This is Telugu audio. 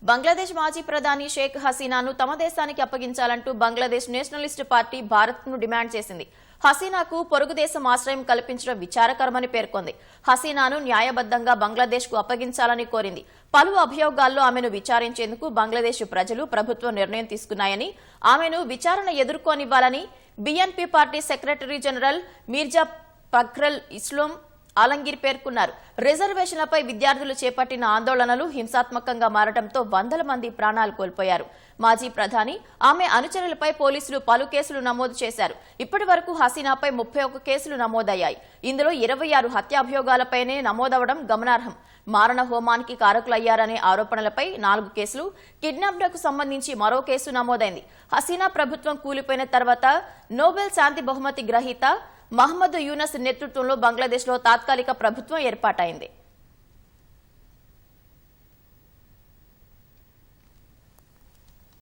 బంగ్లాదేశ్ మాజీ ప్రధాని షేక్ హసీనాను తమ దేశానికి అప్పగించాలంటూ బంగ్లాదేశ్ నేషనలిస్ట్ పార్టీ భారత్ను డిమాండ్ చేసింది. హసీనాకు పొరుగు దేశం ఆశ్రయం కల్పించడం విచారకరమని పేర్కొంది. హసీనాను న్యాయబద్దంగా బంగ్లాదేశ్కు అప్పగించాలని కోరింది. పలు అభియోగాల్లో ఆమెను విచారించేందుకు బంగ్లాదేశ్ ప్రజలు ప్రభుత్వం నిర్ణయం తీసుకున్నాయని, ఆమెను విచారణ ఎదుర్కోనివ్వాలని BNP party secretary general Mirza Fakhrul Islam Alamgir పేర్కొన్నారు. రిజర్వేషన్లపై విద్యార్థులు చేపట్టిన ఆందోళనలు హింసాత్మకంగా మారడంతో వందల మంది ప్రాణాలు కోల్పోయారు. మాజీ ప్రధాని, ఆమె అనుచరులపై పోలీసులు పలు కేసులు నమోదు చేశారు. ఇప్పటి వరకు హసీనాపై 31 కేసులు నమోదయ్యాయి. ఇందులో 26 హత్యాభియోగాలపైనే నమోదవడం గమనార్హం. మారణ హోమానికి కారకులయ్యారనే ఆరోపణలపై 4 కేసులు, కిడ్నాప్లకు సంబంధించి మరో కేసు నమోదైంది. హసీనా ప్రభుత్వం కూలిపోయిన తర్వాత నోబెల్ శాంతి బహుమతి గ్రహీత మహమ్మద్ యూనస్ నేతృత్వంలో బంగ్లాదేశ్లో తాత్కాలిక ప్రభుత్వం ఏర్పాటైంది.